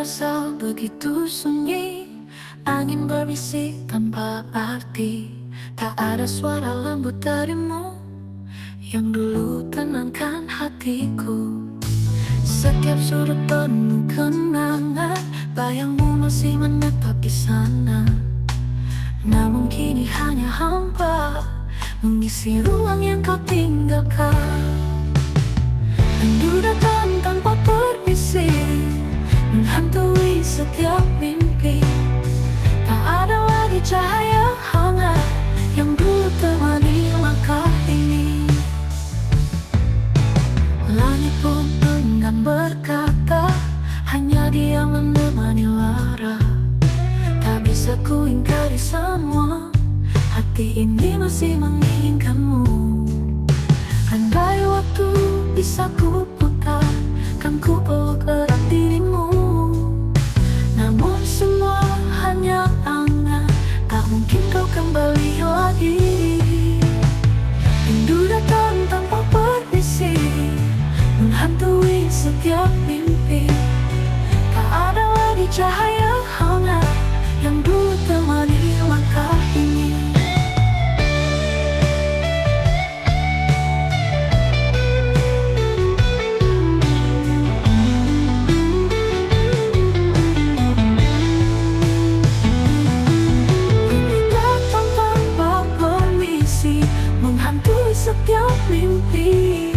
terasa begitu sunyi. Angin berbisik tanpa arti. Tak ada suara lembut darimu yang dulu tenangkan hatiku. Setiap sudut penuh kenangan, bayangmu masih menetap di sana. Namun kini hanya hampa mengisi ruang yang kau tinggalkan. Rindu datang tanpa permisi, menghantui setiap mimpi. Tak ada lagi cahaya hangat yang dulu temani langkah ini. Langit pun enggan berkata, hanya dia menemani lara. Tak bisa ku ingkari semua, hati ini masih menginginkanmu. Andai waktu bisa ku putar, kan ku peluk erat dirimu. Namun semua hanya angan, tak mungkin kau kembali lagi. Rindu datang tanpa permisi, menghantui setiap mimpi. Tak ada lagi cahaya hangat yang dulu temani langkah ini. Setiap mimpi,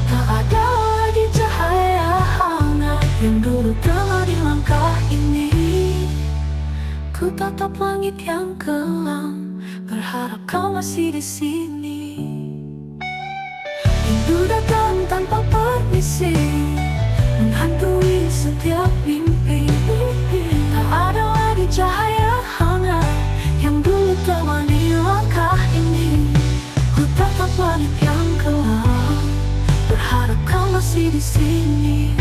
tak ada lagi cahaya hangat yang dulu temani langkah ini. Ku tatap langit yang kelam, berharap kau masih di sini. Rindu datang tanpa permisi, menghantui setiap mimpi. Tak ada lagi cahaya hangat yang dulu temani langkah ini. Ku tatap langit yang kelam, berharap kau masih di sini.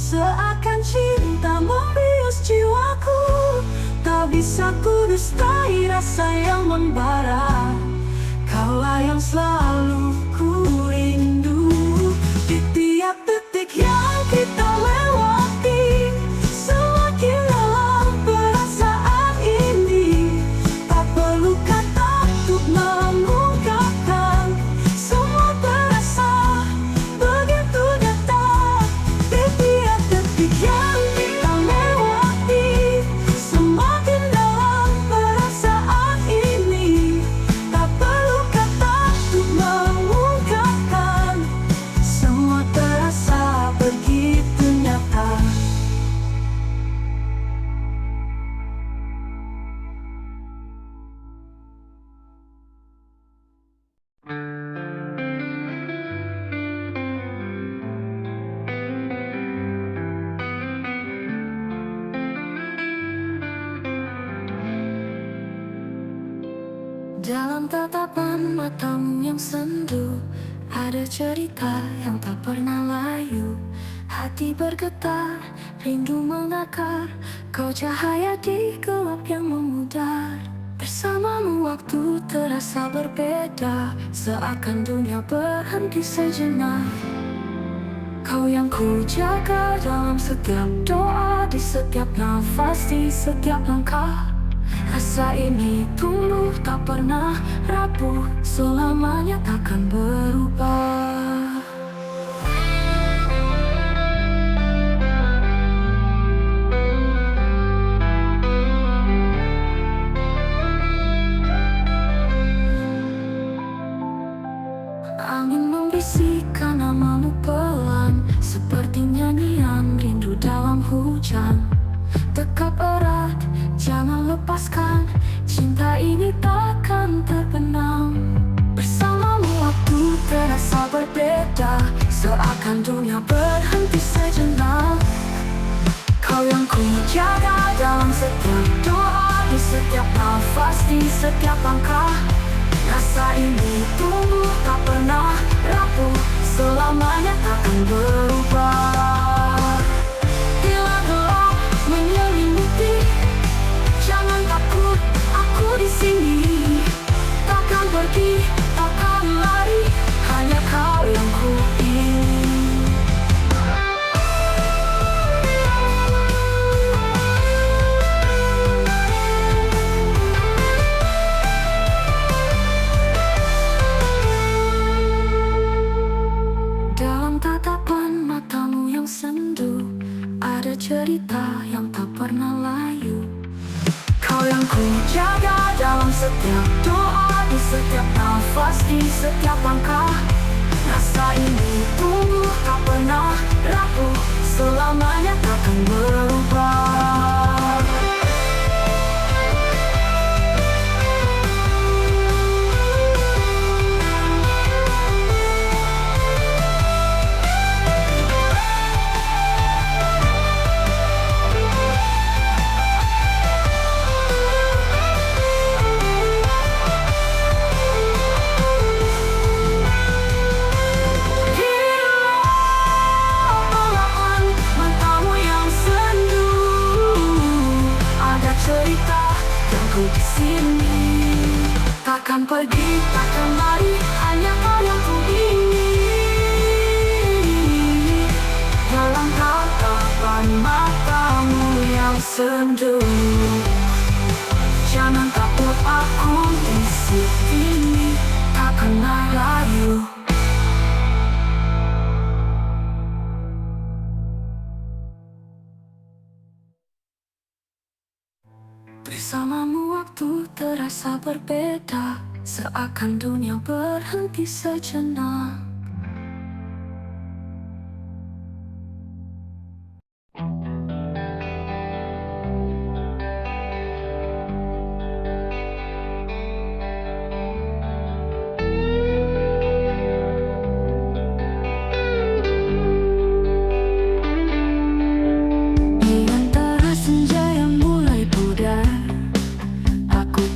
Seakan cinta membius jiwaku, tak bisa ku dustai rasa yang membara. Kaulah yang selalu ku rindu di tiap detik yang kita lewati. Dalam tatapan matamu yang sendu, ada cerita yang tak pernah layu. Hati bergetar, rindu mengakar, kau cahaya di gelap yang memudar. Bersamamu waktu terasa berbeda, seakan dunia berhenti sejenak. Kau yang ku jaga dalam setiap doa, di setiap nafas, di setiap langkah. Rasa ini tumbuh tak pernah rapuh, selamanya takkan berubah. Angin membisikkan namamu pelan, seperti nyanyian rindu dalam hujan. Dekap erat, jangan lepaskan, cinta ini takkan terbenam. Bersamamu waktu terasa berbeda, seakan dunia berhenti sejenak. Kau yang ku jaga dalam setiap doa, di setiap nafas, di setiap langkah. Rasa ini tumbuh tak pernah rapuh, selamanya takkan berubah. Bila gelap menyelimuti, jangan takut, aku di sini. Takkan pergi, takkan lari, hanya kau yang ku ingin. Dalam tatapan matamu yang sendu, ada cerita yang tak pernah layu. Kau yang ku jaga dalam setiap doa, di setiap nafas, di setiap langkah. Rasa ini tumbuh tak pernah rapuh, selamanya takkan berubah. Di sini takkan pergi, takkan lari, hanya kau yang ku ingin. Dalam tatapan matamu yang sendu, jangan takut, aku di sini, takkan layu. Bersamamu waktu terasa berbeda, seakan dunia berhenti sejenak.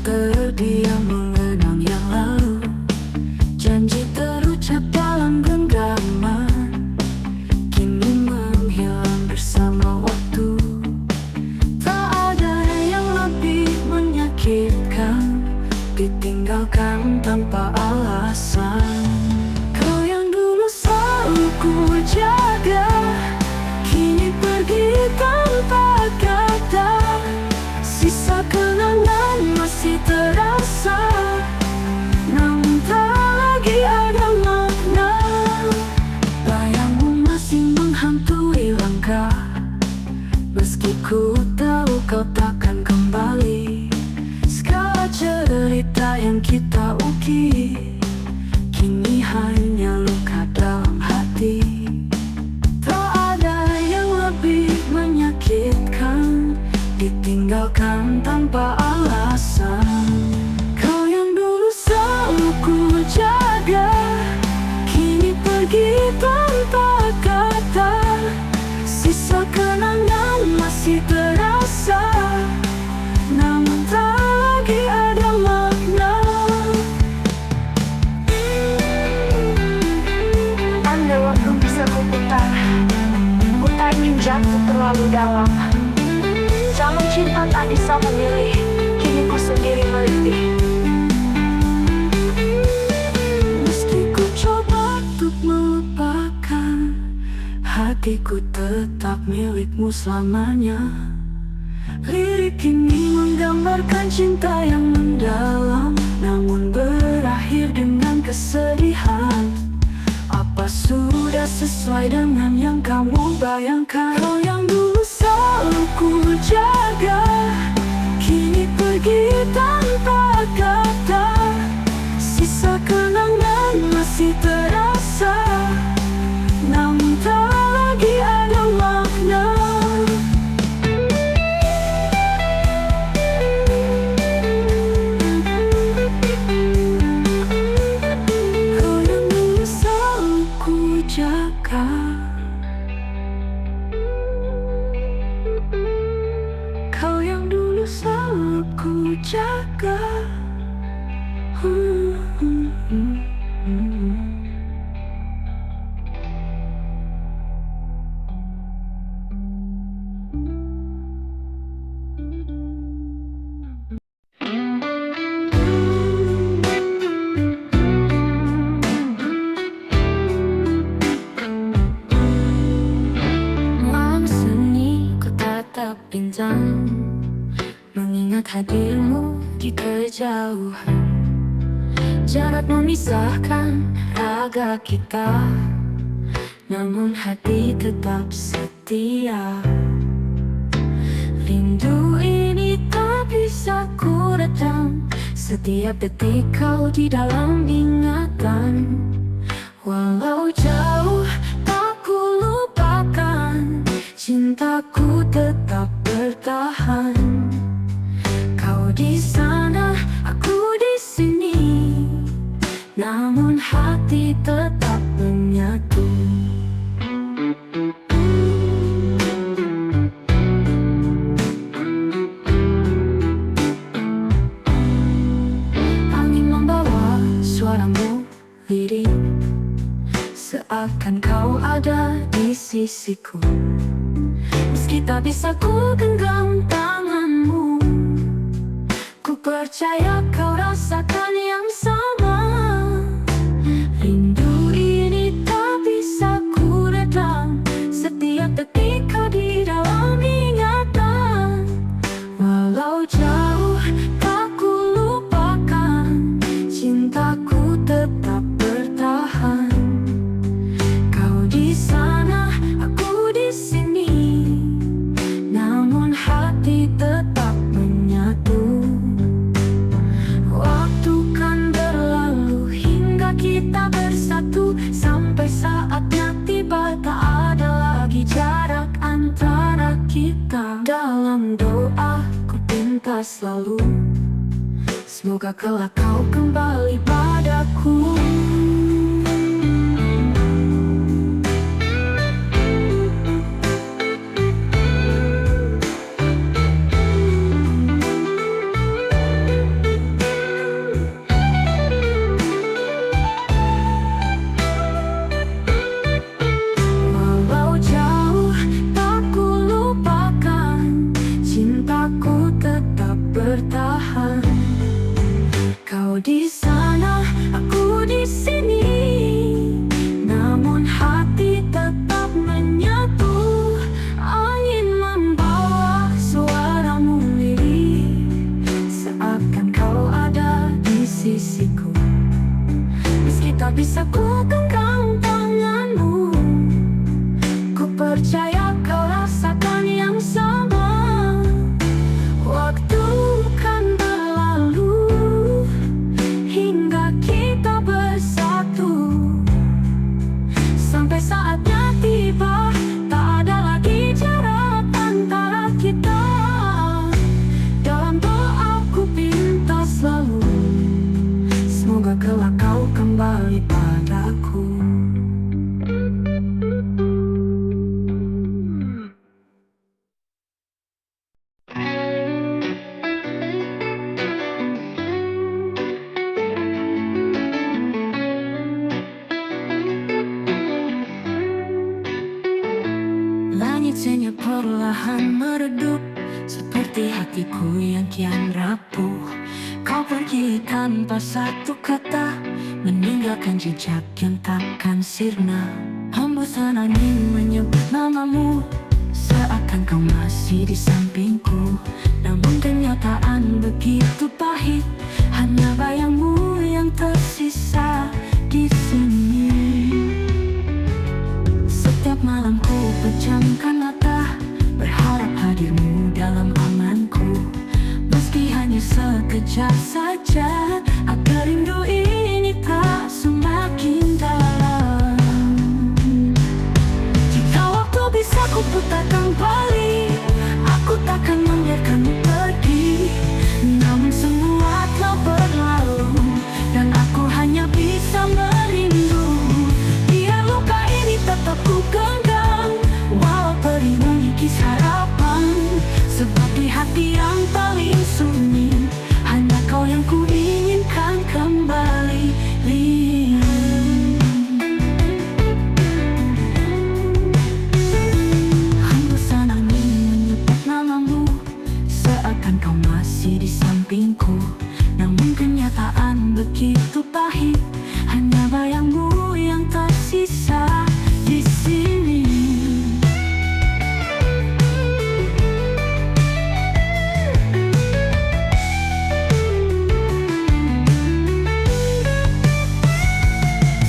Terdiam mengenang yang lalu, janji terucap dalam genggaman, kini menghilang bersama waktu. Tak ada yang lebih menyakitkan, ditinggalkan tanpa alasan. Kau yang dulu selalu ku jaga, kini pergi tanpa kata. Sisa kenangan masih terasa, namun tak lagi ada makna. Bayangmu masih menghantui langkah, meski ku tahu kau takkan kembali. Segala cerita yang kita ukir, kini hanya luka dalam hati. Tak ada yang lebih menyakitkan, ditinggalkan tanpa alasan. Kau yang dulu selalu ku jaga, kini pergi tanpa kata. Sisa kenangan masih terasa, namun tak lagi ada makna. jatuh terlalu dalam. Jalur cinta tak bisa memilih, kini ku sendiri melitih. Meski ku coba untuk melupakan, hatiku tetap milikmu selamanya. Lirik ini menggambarkan cinta yang mendalam, namun berakhir dengan kesedihan. Apa sudah sesuai dengan yang kamu bayangkan? Kau yang dulu selalu ku jaga, kini pergi tanpa kata. Sisa kenangan masih terasa, namun tak lagi ada makna. Kau yang dulu selalu ku jaga, kau yang dulu selalu ku jaga. Malam sunyi ku tatap bintang, mengingat hadirmu di kejauhan. Jarak memisahkan raga kita, namun hati tetap setia. Rindu ini tak bisa ku redam, setiap detik kau di dalam ingatan. Walau jauh tak ku lupakan, cintaku tetap bertahan. Kau di sana, aku di sini, namun hati tetap menyatu. Angin membawa suaramu lirik, seakan kau ada di sisiku. Meski tak bisa ku genggam tanganmu, ku percaya kau rasakan yang sama. Rindu ini tak bisa ku redam, setiap detik kau di dalam ingatan. Walau jauh tak ku lupakan, cintaku tetap bertahan. Kau di sana, aku di sini, namun hati tetap menyatu. Waktu kan berlalu hingga kita bersatu, sampai saatnya tiba tak ada lagi jarak antara kita. Dalam doa ku minta selalu, semoga kelak kau kembali padaku. Walau jauh tak ku lupakan, cintaku tetap bertahan. Kau di sana, aku di hanya perlahan meredup, seperti hatiku yang kian rapuh. Kau pergi tanpa satu kata, meninggalkan jejak yang takkan sirna. Hembusan angin menyebut namamu, seakan kau masih di sampingku. Namun kenyataan begitu pahit, hanya bayangmu yang tersisa di sini. Setiap malam ku pejamkan mata, berharap hadirmu dalam anganku. Meski hanya sekejap saja, agar rindu ini tak semakin dalam. Jika waktu bisa ku putar kembali, aku takkan membiarkanmu pergi. Namun semua telah berlalu, dan aku hanya bisa merindu. Biar luka ini tetap ku genggam, walau perih mengikis harapan. Sebab di hati yang paling sunyi, hanya kau yang ku inginkan kembali. Hembusan angin menyebut namamu, seakan kau masih di sampingku. Namun kenyataan begitu pahit, hanya bayangmu yang tersisa di sini.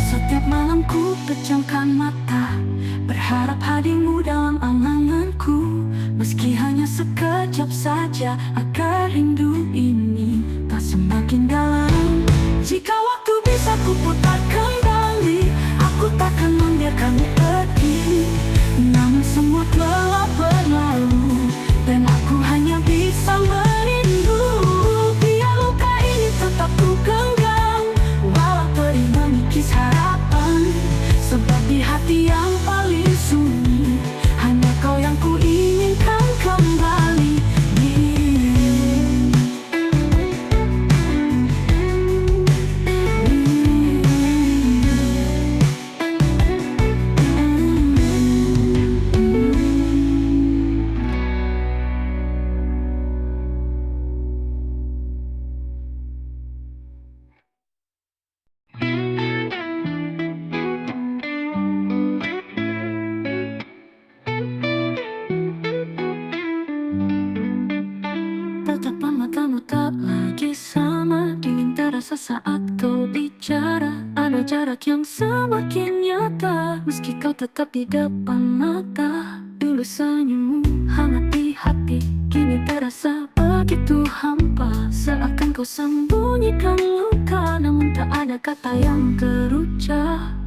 Setiap malam ku pejamkan mata, berharap hadirmu dalam angan-anganku. Meski hanya sekejap saja, agar rindu ini tak semakin dalam. Jika waktu bisa ku putar kembali, aku takkan membiarkanmu pergi. Namun semua telah berlalu, dan aku hanya bisa merindu. Biar luka ini tetap ku genggam, walau perih mengikis harapan. Sebab di hati yang paling sunyi, hanya kau yang ku inginkan kembali. Tatapan matamu tak lagi sama, dingin terasa saat kau bicara. Ada jarak yang semakin nyata, meski kau tetap di depan mata. Dulu senyummu hangat di hati, kini terasa begitu hampa. Seakan kau sembunyikan luka, namun tak ada kata yang terucap.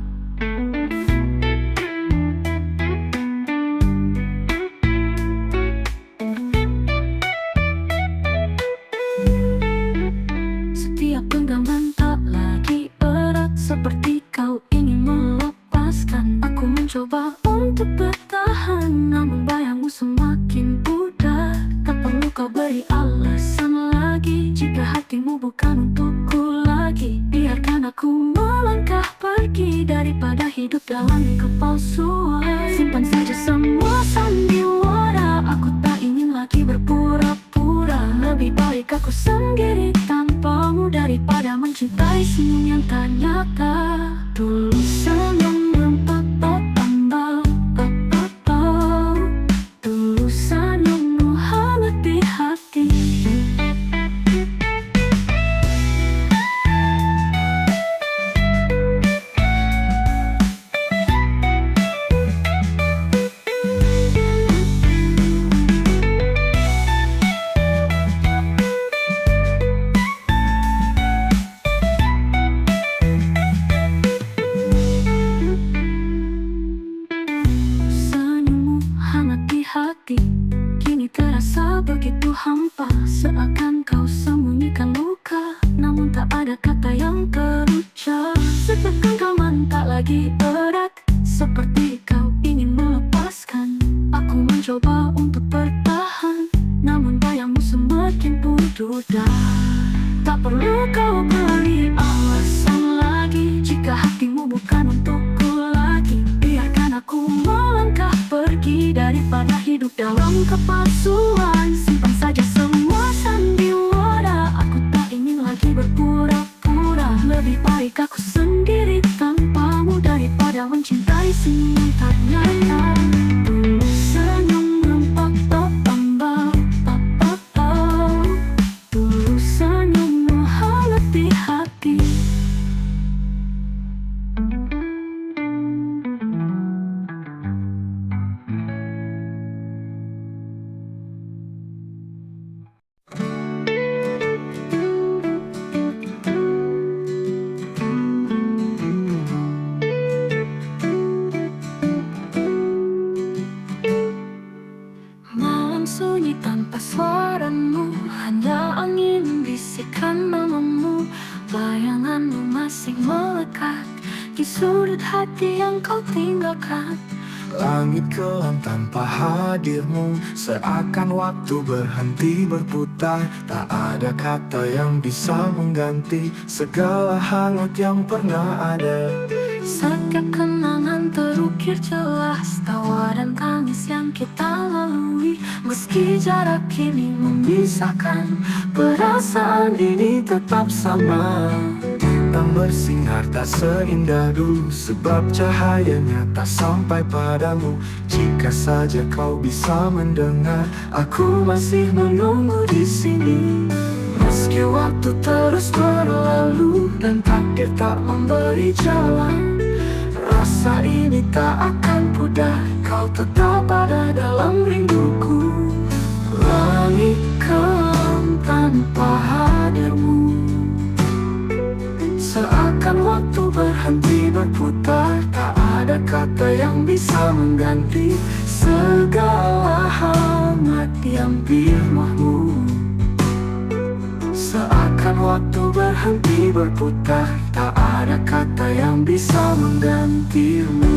Setiap genggaman tak lagi erat, seperti kau ingin melepaskan. Aku mencoba untuk bertahan, namun bayangmu semakin pudar. Tak perlu kau beri alasan lagi, jika hatimu bukan untukku lagi. Biarkan aku melangkah pergi, daripada hidup dalam kepalsuan. Simpan saja semua sandiwara, aku tak ingin lagi berpura-pura. Lebih baik aku sendiri tanpamu, daripada mencintai senyum yang tak nyata. Dulu senang dulu senyummu hangat di hati. Kini terasa begitu hampa, seakan kau sembunyikan luka, namun tak ada kata yang terucap. Setiap genggaman tak lagi erat, seperti kau ingin melepaskan. Aku mencoba untuk bertahan, namun bayangmu semakin pudar. Tak perlu kau beri alasan lagi, jika hatimu bukan untukku lagi. Biarkan aku melangkah pergi, daripada hidup hidup dalam kepalsuan. Simpan saja semua sandiwara, aku tak ingin lagi berpura-pura. Lebih baik aku sendiri tanpamu daripada mencintai senyum tak nyata. Tulus senyum rempak tambah tulus senyum menghangat di hati. Malam sunyi tanpa suaramu, hanya angin bisikan namamu. Bayanganmu masih melekat di sudut hati yang kau tinggalkan. Langit kelam tanpa hadirmu, seakan waktu berhenti berputar. Tak ada kata yang bisa mengganti segala hangat yang pernah ada. Setiap kenangan terukir jelas, tawa dan tangis yang kita lalui. Meski jarak kini memisahkan, Perasaan ini tetap sama. Tak bersinar, tak seindah dulu, sebab cahayanya tak sampai padamu. Jika saja kau bisa mendengar, aku masih menunggu di sini. Meski waktu terus berlalu dan takdir tak memberi jalan, rasa ini tak akan pudar, kau tetap ada dalam rinduku. Langit kelam tanpa hadirmu, seakan waktu berhenti berputar. Tak ada kata yang bisa mengganti segala hangat yang diamahmu. Seakan waktu berhenti berputar, tak ada kata yang bisa menggantimu.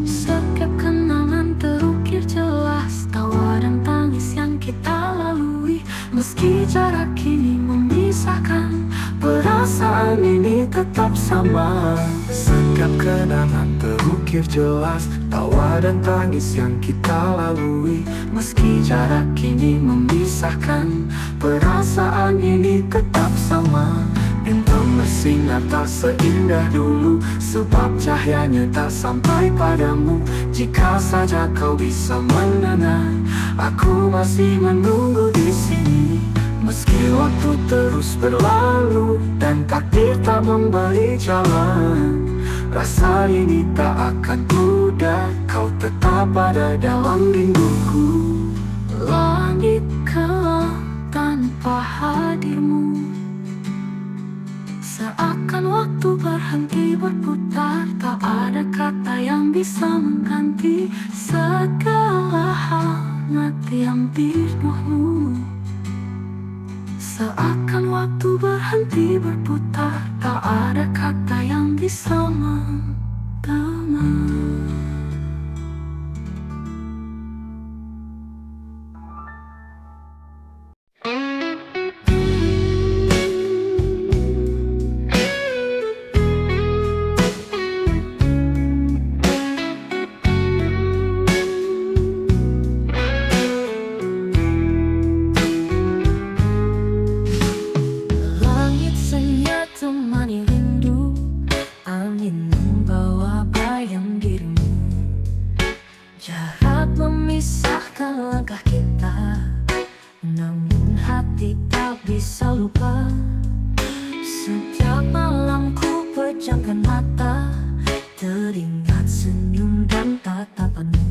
setiap kenangan terukir jelas, tawa dan tangis yang kita lalui. Meski jarak kini memisahkan, Perasaan ini tetap sama. Setiap kenangan terukir jelas, tawa dan tangis yang kita lalui. Meski jarak kini memisahkan, perasaan ini tetap sama. Bintang bersinar tak seindah dulu, sebab cahayanya tak sampai padamu. Jika saja kau bisa mendengar, aku masih menunggu di sini. Meski waktu terus berlalu dan takdir tak memberi jalan, rasa ini tak akan pudar, kau tetap ada dalam rinduku. langit kelam tanpa hadirmu, seakan waktu berhenti berputar. Tak ada kata yang bisa mengganti segala hangat yang diamahmu. Seakan waktu berhenti berputar, tak ada kata yang bisa mengganti. Langit senyap temani rindu, angin membawa bayang dirimu. Jarak memisahkan langkah kita, namun hati tak bisa lupa. Setiap malam ku pejamkan mata, teringat senyum dan tatapanmu.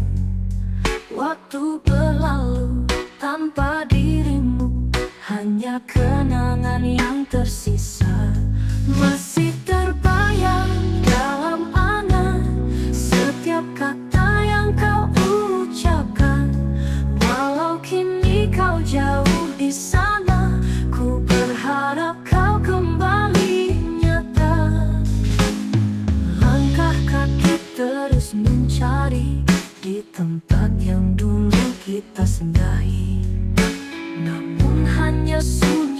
Waktu berlalu tanpa dirimu, hanya kenangan yang tersisa. Masih terbayang dalam angan setiap kata yang kau ucapkan. Walau kini kau jauh di sana, ku berharap kau kembali nyata. Langkah kaki terus mencari di tempat yang dulu kita singgahi, namun hanya sunyi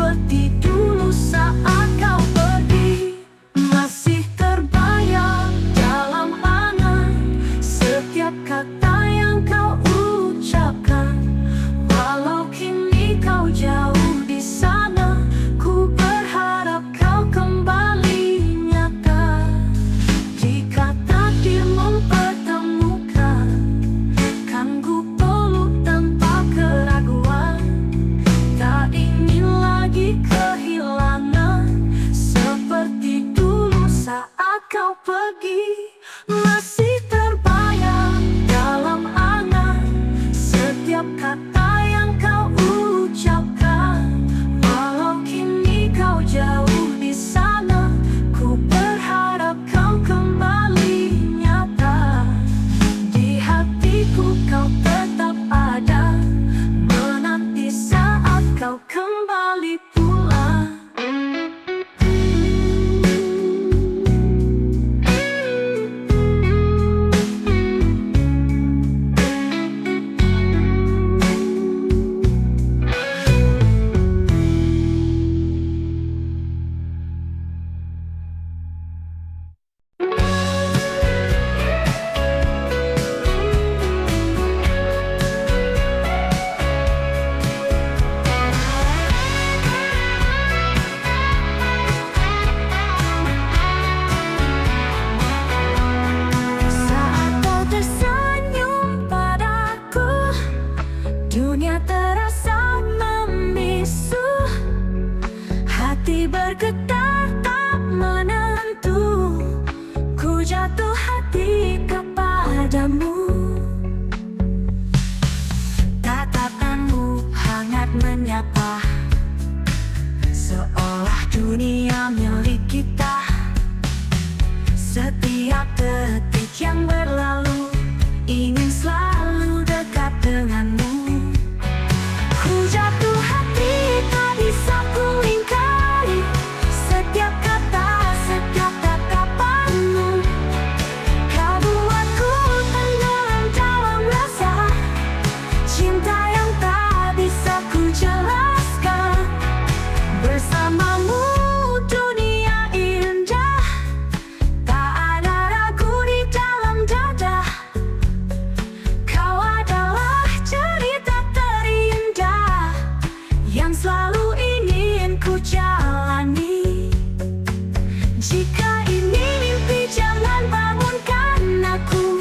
seperti dulu saat kau pergi. Masih terbayang dalam angan setiap kata yang kau ucapkan. Walau kini kau jauh di sana, ku berharap kau kembali nyata. Jika takdir mempertemukan, kan ku peluk tanpa keraguan. Tak ingin lagi kehilangan seperti dulu saat kau pergi. Masih terbayang dalam angan setiap kata yang kau ucapkan. Walau kini kau jauh di sana, ku berharap kau kembali nyata. Di hatiku kau tetap ada, menanti saat kau kembali pulang. Saat kau tersenyum padaku, dunia terasa membisu. Hati bergetar tak menentu, ku jatuh hati kepadamu. Tatapanmu hangat menyapa, seolah dunia milik kita. Setiap detik yang berlalu, ingin selalu dekat denganmu. Ku jatuh hati tak bisa ku ingkari setiap kata, setiap tatapanmu. Kau buatku tenggelam dalam rasa cinta yang tak bisa ku jelaskan. Bersamamu dunia indah, tak ada ragu di dalam dada. Kau adalah cerita terindah yang selalu ingin ku jalani. Jika ini mimpi, jangan bangunkan aku,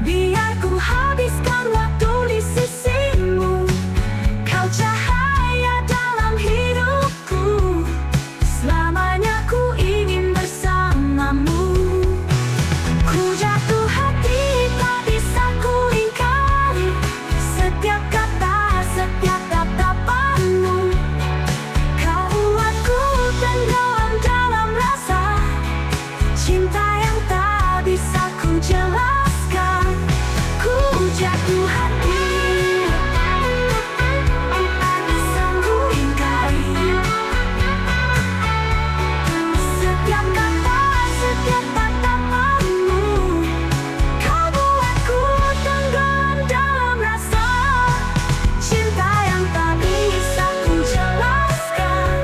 biar ku habiskan waktu di sisimu. Kau cahaya dalam hidupku, selamanya ku ingin bersamamu. Ku jatuh hati tak bisa ku ingkari setiap kata, setiap tatapanmu. Kau buatku tenggelam dalam rasa cinta yang tak bisa ku jelaskan. Ku jatuh hati tak bisa ku ingkari setiap kata, setiap tatapanmu. Kau buatku tenggelam dalam rasa cinta yang tak bisa ku jelaskan.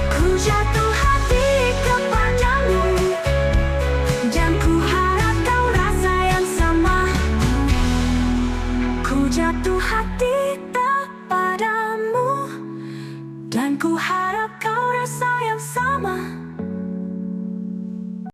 Ku jatuh hati kepadamu, dan ku harap kau rasa yang sama. Ku jatuh hati kepadamu, dan ku harap